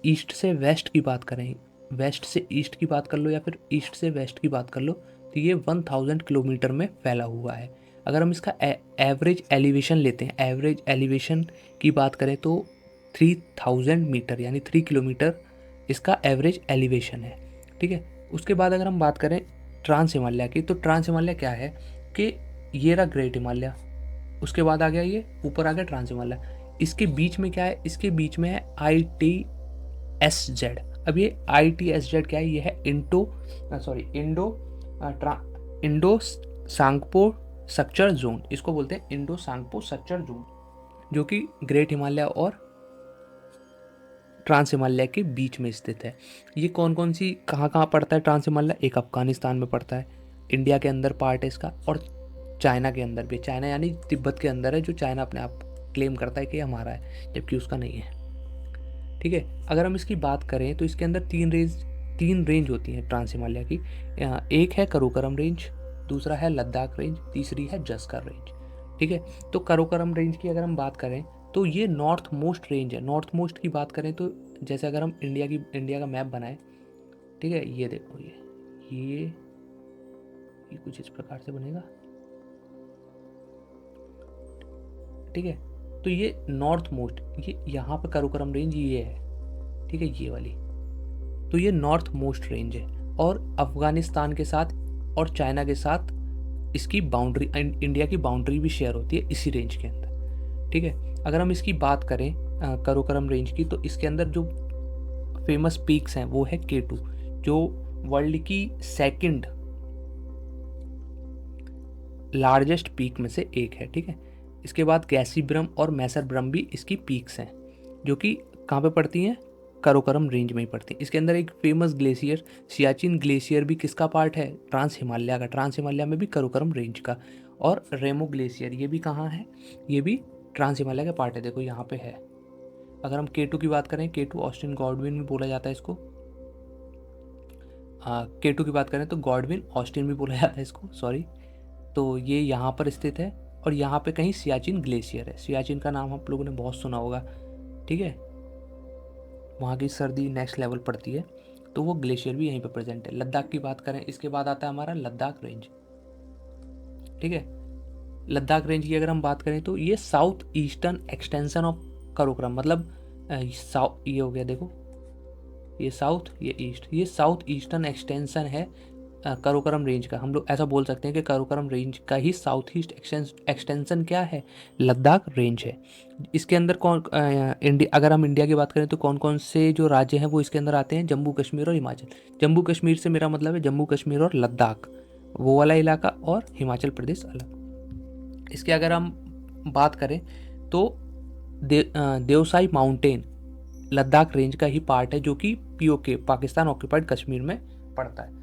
ईस्ट से वेस्ट की बात करें, वेस्ट से ईस्ट की बात कर लो या फिर ईस्ट से वेस्ट की बात कर लो, तो ये 1000 किलोमीटर में फैला हुआ है। अगर हम इसका एवरेज एलिवेशन लेते हैं, एवरेज एलिवेशन की बात करें तो 3000 मीटर यानी 3 किलोमीटर इसका एवरेज एलिवेशन है। ठीक है, उसके बाद अगर हम बात करें ट्रांस हिमालय की, तो ट्रांस हिमालय क्या है कि ये रहा ग्रेट हिमालय, उसके बाद आ गया ये ऊपर आ गया ट्रांस हिमालय, इसके बीच में क्या है, इसके बीच में है ITSZ। अब ये ITSZ क्या है, ये है इंडो सांगपो स्ट्रक्चर जोन, इसको बोलते हैं इंडो सांगपो स्ट्रक्चर जोन, जो कि ग्रेट हिमालय और ट्रांस हिमालय के बीच में स्थित है। ये कौन कौन सी कहाँ पड़ता है ट्रांस हिमालय, एक अफगानिस्तान में पड़ता है, इंडिया के अंदर पार्ट है इसका, और चाइना के अंदर भी, चाइना यानी तिब्बत के अंदर है, जो चाइना अपने आप क्लेम करता है कि हमारा है, जबकि उसका नहीं है। ठीक है, अगर हम इसकी बात करें तो इसके अंदर तीन रेंज होती हैं ट्रांस हिमालय की। एक है करोकरम रेंज, दूसरा है लद्दाख रेंज, तीसरी है जस्कर रेंज। ठीक है, तो करोकरम रेंज की अगर हम बात करें तो ये नॉर्थ मोस्ट रेंज है। नॉर्थ मोस्ट की बात करें तो जैसे अगर हम इंडिया का मैप बनाएं, ठीक है, ये देखो ये कुछ इस प्रकार से बनेगा। ठीक है, तो ये नॉर्थ मोस्ट, ये यहाँ पे करोकरम रेंज ये है। ठीक है, ये वाली, तो ये नॉर्थ मोस्ट रेंज है, और अफगानिस्तान के साथ और चाइना के साथ इसकी बाउंड्री, इंडिया की बाउंड्री भी शेयर होती है इसी रेंज के अंदर। ठीक है, अगर हम इसकी बात करें करोकरम रेंज की, तो इसके अंदर जो फेमस पीक्स हैं वो है K2, जो वर्ल्ड की सेकंड लार्जेस्ट पीक में से एक है। ठीक है, इसके बाद गैसीब्रम और मैसरब्रम भी इसकी पीक्स हैं, जो कि कहाँ पे पड़ती हैं, काराकोरम रेंज में ही पड़ती है। इसके अंदर एक फेमस ग्लेशियर सियाचिन ग्लेशियर भी किसका पार्ट है, ट्रांस हिमालय का, ट्रांस हिमालय में भी काराकोरम रेंज का। और रेमो ग्लेशियर ये भी कहाँ है, ये भी ट्रांस हिमालय का पार्ट है, देखो यहाँ पे है। अगर हम K2 की बात करें, K2 ऑस्टिन गॉडविन भी बोला जाता है इसको, K2 की बात करें तो गॉडविन ऑस्टिन भी बोला जाता है इसको, सॉरी। तो ये यहाँ पर स्थित है और यहाँ पे कहीं सियाचिन ग्लेशियर है। सियाचिन का नाम आप लोगों ने बहुत सुना होगा, ठीक है, वहाँ की सर्दी नेक्स्ट लेवल पड़ती है, तो वो ग्लेशियर भी यहीं पे प्रेजेंट है। लद्दाख की बात करें, इसके बाद आता है हमारा लद्दाख रेंज, ठीक है। लद्दाख रेंज की अगर हम बात करें तो ये south eastern extension of Karakoram, मतलब ये हो गया देखो, ये साउथ, ये ईस्ट, ये साउथ ईस्टर्न एक्सटेंशन है काराकोरम रेंज का। हम लोग ऐसा बोल सकते हैं कि काराकोरम रेंज का ही साउथ ईस्ट एक्सटेंशन क्या है, लद्दाख रेंज है। इसके अंदर अगर हम इंडिया की बात करें तो कौन कौन से जो राज्य हैं वो इसके अंदर आते हैं, जम्मू कश्मीर और हिमाचल। जम्मू कश्मीर से मेरा मतलब है जम्मू कश्मीर और लद्दाख, वो वाला इलाका, और हिमाचल प्रदेश अलग। इसके अगर हम बात करें तो देवसाई माउंटेन लद्दाख रेंज का ही पार्ट है, जो कि POK पाकिस्तान ऑक्यूपाइड कश्मीर में पड़ता है।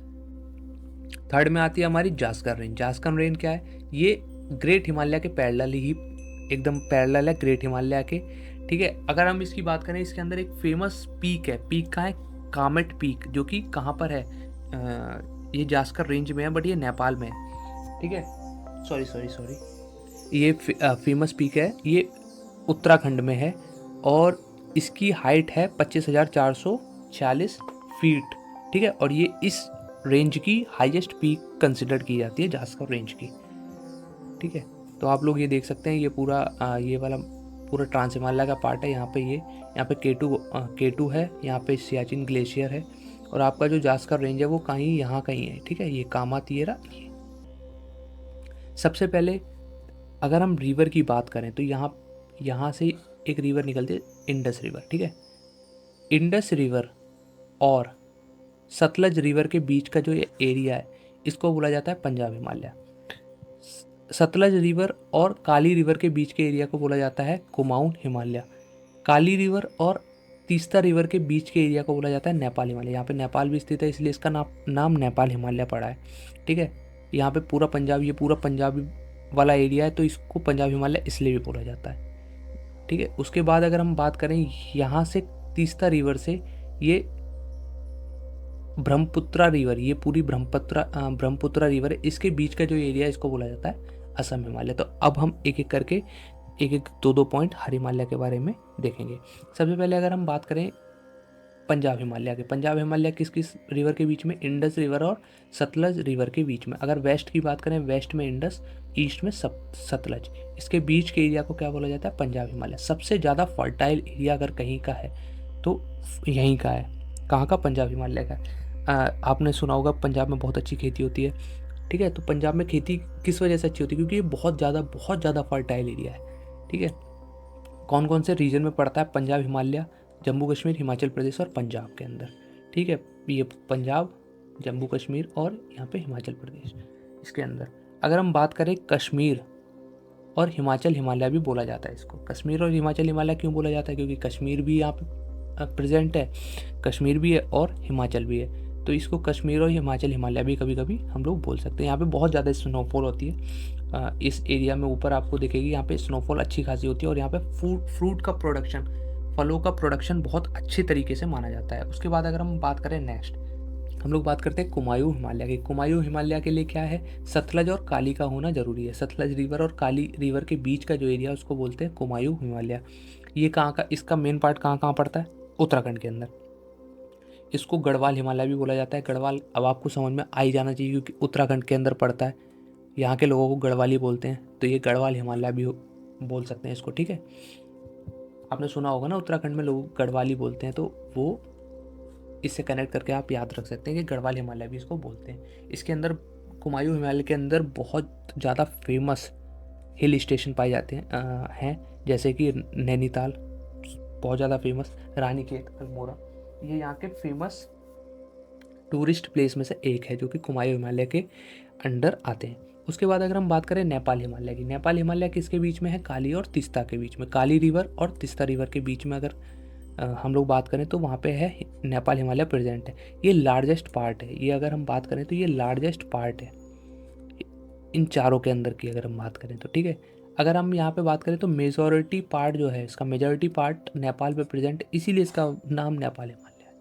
थर्ड में आती है हमारी जास्कर रेंज। जास्कर रेंज क्या है, ये ग्रेट हिमालय के पैरेलल ही एकदम पैरेलल है ग्रेट हिमालय के, ठीक है। अगर हम इसकी बात करें, इसके अंदर एक फेमस पीक है, पीक का है कामेट पीक, जो कि कहाँ पर है, ये जास्कर रेंज में है, बट ये नेपाल में है, ठीक है। सॉरी, ये फेमस पीक है, ये उत्तराखंड में है और इसकी हाइट है 25,446 फीट, ठीक है। और ये इस रेंज की हाईएस्ट पीक कंसिडर की जाती है, जास्कर रेंज की, ठीक है। तो आप लोग ये देख सकते हैं, ये पूरा ये वाला पूरा ट्रांस हिमालय का पार्ट है। यहाँ पे यहाँ पे K2 है, यहाँ पे सियाचिन ग्लेशियर है, और आपका जो जास्कर रेंज है वो कहीं यहाँ कहीं है, ठीक है। ये कामातियरा, ये सबसे पहले अगर हम रिवर की बात करें तो यहाँ से एक रिवर निकलती है, इंडस रिवर, ठीक है। इंडस रिवर और सतलज रिवर के बीच का जो एरिया है, इसको बोला जाता है पंजाब हिमालय। सतलज रिवर और काली रिवर के बीच के एरिया को बोला जाता है कुमाऊन हिमालय। काली रिवर और तीस्ता रिवर के बीच के एरिया को बोला जाता है नेपाल हिमालय। यहाँ पे नेपाल भी स्थित है, इसलिए इसका नाम नेपाल हिमालय पड़ा है, ठीक है। यहाँ पे पूरा पंजाब, ये पूरा पंजाबी वाला एरिया है, तो इसको पंजाब हिमालय इसलिए भी बोला जाता है, ठीक है। उसके बाद अगर हम बात करें यहाँ से तीस्ता रिवर से, ये ब्रह्मपुत्रा रिवर, ये पूरी ब्रह्मपुत्रा रिवर है, इसके बीच का जो एरिया है इसको बोला जाता है असम हिमालय। तो अब हम एक एक करके दो पॉइंट हर हिमालय के बारे में देखेंगे। सबसे पहले अगर हम बात करें पंजाब हिमालय के, पंजाब हिमालय किस किस रिवर के बीच में, इंडस रिवर और सतलज रिवर के बीच में। अगर वेस्ट की बात करें, वेस्ट में इंडस, ईस्ट में सतलज, इसके बीच के एरिया को क्या बोला जाता है, पंजाब हिमालय। सबसे ज़्यादा फर्टाइल एरिया अगर कहीं का है तो यहीं का है, कहाँ का, पंजाब हिमालय का। आपने सुना होगा पंजाब में बहुत अच्छी खेती होती है, ठीक है। तो पंजाब में खेती किस वजह से अच्छी होती है, क्योंकि ये बहुत ज़्यादा फर्टाइल एरिया है, ठीक है। कौन कौन से रीजन में पड़ता है, पंजाब हिमालय, जम्मू कश्मीर, हिमाचल प्रदेश और पंजाब के अंदर, ठीक है। ये पंजाब, जम्मू कश्मीर और यहाँ पे हिमाचल प्रदेश, इसके अंदर। अगर हम बात करें कश्मीर और हिमाचल हिमालय भी बोला जाता है इसको। कश्मीर और हिमाचल हिमालय क्यों बोला जाता है, क्योंकि कश्मीर भी यहाँ पे प्रेजेंट है, कश्मीर भी है और हिमाचल भी है, तो इसको कश्मीर और हिमाचल हिमालय भी कभी कभी हम लोग बोल सकते हैं। यहाँ पे बहुत ज़्यादा स्नोफॉल होती है, इस एरिया में ऊपर आपको दिखेगी, यहाँ पे स्नोफॉल अच्छी खासी होती है, और यहाँ पे फ्रूट का प्रोडक्शन, फलों का प्रोडक्शन बहुत अच्छे तरीके से माना जाता है। उसके बाद अगर हम बात करें नेक्स्ट, हम लोग बात करते हैं कुमायूं हिमालय की। कुमायूं हिमालय के लिए क्या है, सतलज और काली का होना जरूरी है। सतलज रिवर और काली रिवर के बीच का जो एरिया उसको बोलते हैं कुमायूं हिमालय। ये कहाँ का, इसका मेन पार्ट कहाँ पड़ता है, उत्तराखंड के अंदर। इसको गढ़वाल हिमालय भी बोला जाता है। गढ़वाल अब आपको समझ में आ ही जाना चाहिए, क्योंकि उत्तराखंड के अंदर पड़ता है, यहाँ के लोगों को गढ़वाली बोलते हैं, तो ये गढ़वाल हिमालय भी बोल सकते हैं इसको, ठीक है। आपने सुना होगा ना, उत्तराखंड में लोग गढ़वाली बोलते हैं, तो वो इससे कनेक्ट करके आप याद रख सकते हैं कि गढ़वाल हिमालय भी इसको बोलते हैं। इसके अंदर कुमायूं हिमालय के अंदर बहुत ज़्यादा फेमस हिल स्टेशन पाए जाते हैं, जैसे कि नैनीताल बहुत ज़्यादा फेमस, रानीखेत, अल्मोड़ा, ये यहाँ के फेमस टूरिस्ट प्लेस में से एक है, जो कि कुमायूं हिमालय के अंडर आते हैं। उसके बाद अगर हम बात करें नेपाल हिमालय की, नेपाल हिमालय किसके बीच में है, काली और तीस्ता के बीच में। काली रिवर और तीस्ता रिवर के बीच में अगर हम लोग बात करें तो वहाँ पे है नेपाल हिमालय प्रेजेंट है। ये लार्जेस्ट पार्ट है, ये अगर हम बात करें तो ये लार्जेस्ट पार्ट है इन चारों के अंदर की अगर हम बात करें तो, ठीक है। अगर हम यहाँ पे बात करें तो मेजॉरिटी पार्ट जो है इसका, मेजॉरिटी पार्ट नेपाल पे प्रेजेंट है, इसीलिए इसका नाम नेपाल हिमालय है।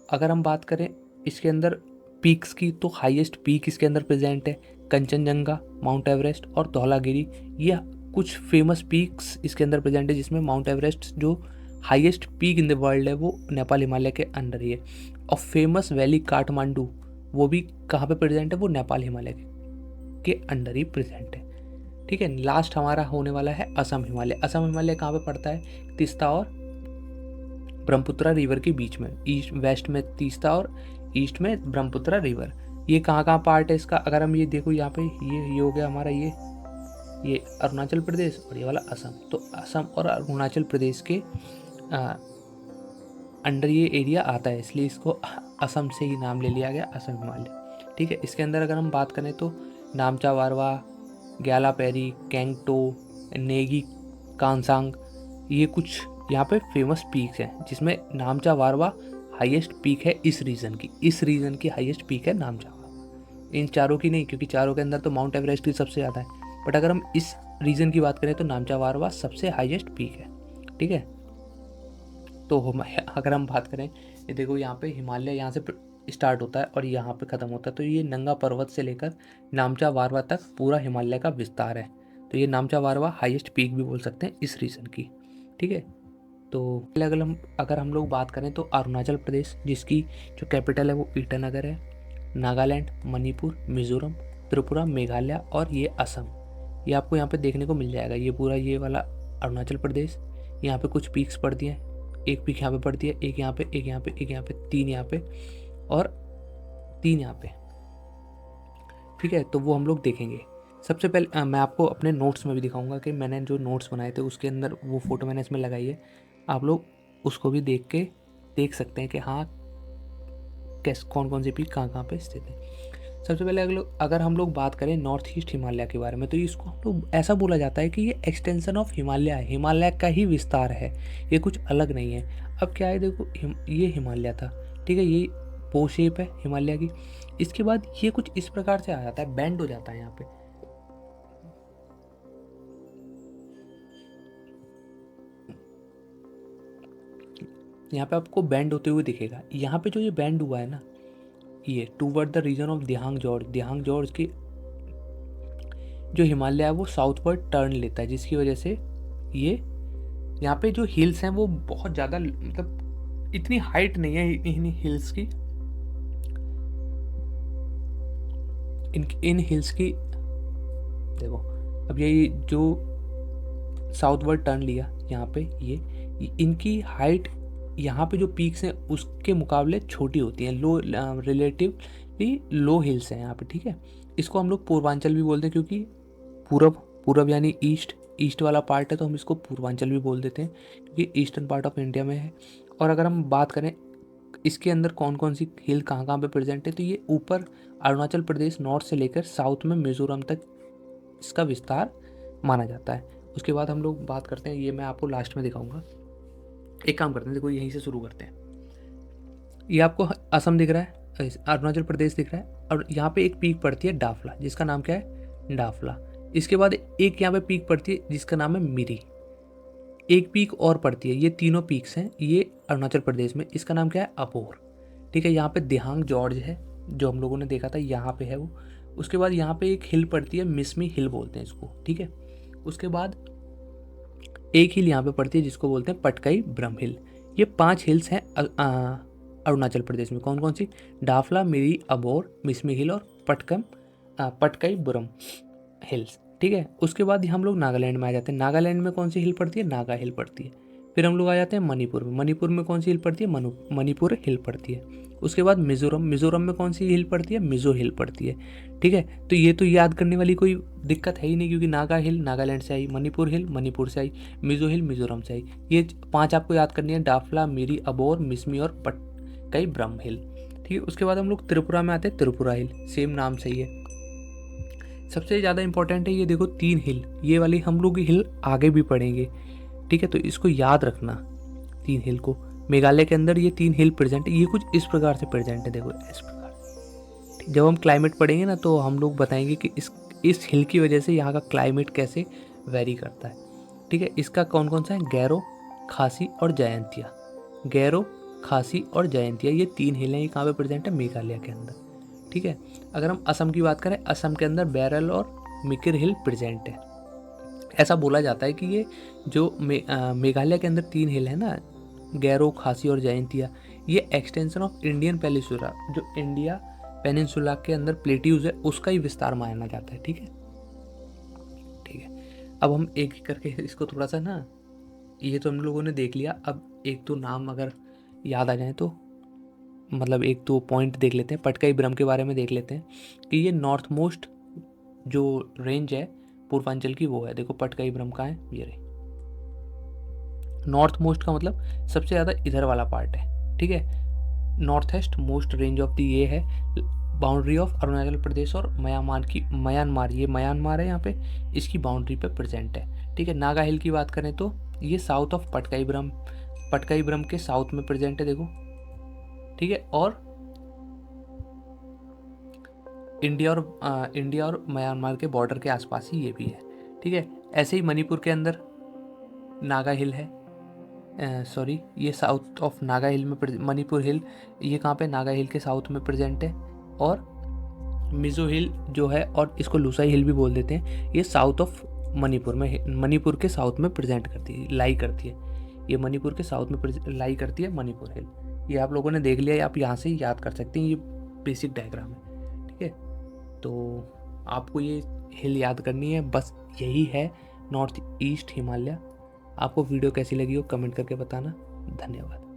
अगर हम बात करें इसके अंदर पीक्स की, तो हाईएस्ट पीक इसके अंदर प्रेजेंट है कंचनजंगा, माउंट एवरेस्ट और धौलागिरी। ये कुछ फेमस पीक्स इसके अंदर प्रेजेंट है, जिसमें माउंट एवरेस्ट जो highest peak in the world है वो नेपाल हिमालय के अंदर ही है। और फेमस वैली काठमांडू वो भी कहाँ पे प्रेजेंट है, वो नेपाल हिमालय के अंडर ही प्रेजेंट है, ठीक है। लास्ट हमारा होने वाला है असम हिमालय। असम हिमालय कहाँ पे पड़ता है, तीस्ता और ब्रह्मपुत्रा रिवर के बीच में, ईस्ट वेस्ट में तीस्ता और ईस्ट में ब्रह्मपुत्रा रिवर। ये कहाँ पार्ट है इसका, अगर हम ये देखो यहाँ पे ये हो गया हमारा ये अरुणाचल प्रदेश और ये वाला असम। तो असम और अरुणाचल प्रदेश के अंडर ये एरिया आता है, इसलिए इसको असम से ही नाम ले लिया गया असम हिमालय, ठीक है। इसके अंदर अगर हम बात करें तो नामचा वारवा, ग्याला पैरी, कैंगटो, नेगी, कांसांग, ये कुछ यहाँ पे फेमस पीक्स हैं, जिसमें नामचा वारवा हाईएस्ट पीक है इस रीजन की हाईएस्ट पीक है नामचा वारवा। इन चारों की नहीं, क्योंकि चारों के अंदर तो माउंट एवरेस्ट की सबसे ज़्यादा है, बट अगर हम इस रीजन की बात करें तो नामचा वारवा सबसे हाईएस्ट पीक है, ठीक है। तो अगर हम बात करें, ये देखो यहाँ पे हिमालय यहाँ से स्टार्ट होता है और यहाँ पे ख़त्म होता है, तो ये नंगा पर्वत से लेकर नामचा वारवा तक पूरा हिमालय का विस्तार है। तो ये नामचा वारवा हाईएस्ट पीक भी बोल सकते हैं इस रीजन की, ठीक है। तो अगर हम लोग बात करें तो अरुणाचल प्रदेश, जिसकी जो कैपिटल है वो ईटानगर है, नागालैंड, मणिपुर, मिजोरम, त्रिपुरा, मेघालय और ये असम, ये आपको यहाँ पे देखने को मिल जाएगा। ये पूरा ये वाला अरुणाचल प्रदेश, यहाँ पे कुछ पीक्स पड़ती हैं, एक पीक यहाँ पे पड़ती है, एक यहाँ पे, एक यहाँ पे, एक यहाँ पे, तीन यहाँ पे और तीन यहाँ पे, ठीक है। तो वो हम लोग देखेंगे। सबसे पहले मैं आपको अपने नोट्स में भी दिखाऊंगा कि मैंने जो नोट्स बनाए थे उसके अंदर वो फ़ोटो मैंने इसमें लगाई है, आप लोग उसको भी देख सकते हैं कि हाँ कौन कौन सी पीक कहाँ पे स्थित है। सबसे पहले अगर हम लोग बात करें नॉर्थ ईस्ट हिमालय के बारे में, तो इसको हम लोग ऐसा बोला जाता है कि ये एक्सटेंशन ऑफ हिमालय है, हिमालय का ही विस्तार है, ये कुछ अलग नहीं है। अब क्या है, देखो ये हिमालय था, ठीक है, ये पो शेप है हिमालय की। इसके बाद ये कुछ इस प्रकार से आ जाता है, बेंड हो जाता है यहाँ पे, यहाँ पे आपको बैंड होते हुए दिखेगा। यहाँ पे जो ये बैंड हुआ है ना, ये toward the region of Dihang gorge की जो हिमालय है वो साउथवर्ड टर्न लेता है, जिसकी वजह से ये यहाँ पे जो हिल्स हैं वो बहुत ज़्यादा, मतलब इतनी हाइट नहीं है इन हिल्स की, इन हिल्स की देखो। अब ये जो साउथवर्ड टर्न लिया यहाँ पे, ये इनकी हाइट यहाँ पे जो पीक्स हैं उसके मुकाबले छोटी होती हैं, लो रिलेटिवली लो हिल्स हैं यहाँ पे, ठीक है। इसको हम लोग पूर्वांचल भी बोलते हैं, क्योंकि पूरब यानी ईस्ट वाला पार्ट है, तो हम इसको पूर्वांचल भी बोल देते हैं क्योंकि ईस्टर्न पार्ट ऑफ इंडिया में है। और अगर हम बात करें इसके अंदर कौन कौन सी हिल कहाँ पे प्रेजेंट है, तो ये ऊपर अरुणाचल प्रदेश नॉर्थ से लेकर साउथ में मिजोरम तक इसका विस्तार माना जाता है। उसके बाद हम लोग बात करते हैं, ये मैं आपको लास्ट में दिखाऊंगा। एक काम करते हैं, देखो यहीं से शुरू करते हैं। ये आपको असम दिख रहा है, अरुणाचल प्रदेश दिख रहा है, और यहाँ पे एक पीक पड़ती है डाफला, जिसका नाम क्या है, डाफला। इसके बाद एक यहाँ पे पीक पड़ती है जिसका नाम है मिरी, एक पीक और पड़ती है। ये तीनों पीक्स हैं ये अरुणाचल प्रदेश में, इसका नाम क्या है, अबोर, ठीक है। यहाँ पे दिहांग जॉर्ज है जो हम लोगों ने देखा था, यहाँ पे है वो। उसके बाद यहाँ पे एक हिल पड़ती है, मिसमी हिल बोलते हैं इसको, ठीक है। उसके बाद एक हिल यहाँ पे पड़ती है जिसको बोलते हैं पटकाई ब्रह्म हिल। ये 5 हिल्स हैं अरुणाचल प्रदेश में। कौन कौन सी, डाफला, मिरी, अबोर, मिसमी हिल और पटकाई ब्रह्म हिल्स, ठीक है। उसके बाद हम लोग नागालैंड में आ जाते हैं। नागालैंड में कौन सी हिल पड़ती है, नागा हिल पड़ती है। फिर हम लोग आ जाते हैं मणिपुर में। मणिपुर में कौन सी हिल पड़ती है, मणिपुर हिल पड़ती है। उसके बाद मिजोरम में कौन सी हिल पड़ती है, मिजो हिल पड़ती है, ठीक है। तो ये तो याद करने वाली कोई दिक्कत है ही नहीं, क्योंकि नागा हिल नागालैंड से आई, मणिपुर हिल मणिपुर से आई, मिजो हिल मिजोरम से आई। ये 5 आपको याद करनी है, डाफला, मिरी, अबोर, मिसमी और पटकाई ब्रह्म हिल, ठीक है। उसके बाद हम लोग त्रिपुरा में आते हैं, त्रिपुरा हिल सेम नाम से ही है। सबसे ज़्यादा इंपॉर्टेंट है ये देखो 3 हिल, ये वाली हम लोग हिल आगे भी पढ़ेंगे, ठीक है। तो इसको याद रखना, 3 हिल को। मेघालय के अंदर ये 3 हिल प्रेजेंट है, ये कुछ इस प्रकार से प्रेजेंट है, देखो इस प्रकार। जब हम क्लाइमेट पढ़ेंगे ना तो हम लोग बताएंगे कि इस हिल की वजह से यहाँ का क्लाइमेट कैसे वेरी करता है। ठीक है, इसका कौन कौन सा है, गैरो, खासी और जयंतिया। गैरो, खासी और जयंतिया, ये 3 हिल हैं, ये कहाँ पे प्रेजेंट है, मेघालय के अंदर। ठीक है, अगर हम असम की बात करें, असम के अंदर बैरल और मिकिर हिल प्रेजेंट है। ऐसा बोला जाता है कि ये जो मेघालय के अंदर 3 हिल है ना, गैरो, खासी और जयंतिया, ये एक्सटेंशन ऑफ इंडियन पेनिनसुला, जो इंडिया पेनिनसुला के अंदर प्लेट्यूज है उसका ही विस्तार माना जाता है। ठीक है, ठीक है। अब हम एक एक करके इसको थोड़ा सा ना, ये तो हम लोगों ने देख लिया, अब एक तो नाम अगर याद आ जाए तो, मतलब एक तो पॉइंट देख लेते हैं, पटकाई ब्रह्म के बारे में देख लेते हैं कि ये नॉर्थ मोस्ट जो रेंज है पूर्वांचल की वो है। देखो पटकाई ब्रह्म का है, ये रही नॉर्थ मोस्ट का मतलब सबसे ज़्यादा इधर वाला पार्ट है। ठीक है, north east most range of the ये है, बाउंड्री ऑफ अरुणाचल प्रदेश और म्यांमार, ये म्यांमार है यहाँ पे, इसकी बाउंड्री पे प्रेजेंट है। ठीक है, नागा हिल की बात करें तो ये साउथ ऑफ पटकाई ब्रह्म के साउथ में प्रेजेंट है, देखो। ठीक है, और इंडिया और म्यांमार के बॉर्डर के आसपास ही ये भी है। ठीक है, ऐसे ही मणिपुर के अंदर नागा हिल है, सॉरी ये साउथ ऑफ नागा हिल में, मणिपुर हिल ये कहाँ पे, नागा हिल के साउथ में प्रेजेंट है। और मिजो हिल जो है, और इसको लुसाई हिल भी बोल देते हैं, ये साउथ ऑफ मणिपुर में, मणिपुर के साउथ में प्रेजेंट करती है, लाई करती है। ये मणिपुर के साउथ में लाई करती है मणिपुर हिल। ये आप लोगों ने देख लिया, ये आप यहाँ से याद कर सकते हैं, ये बेसिक डायग्राम है। ठीक है, तो आपको ये हिल याद करनी है, बस यही है नॉर्थ ईस्ट हिमालय। आपको वीडियो कैसी लगी हो कमेंट करके बताना। धन्यवाद।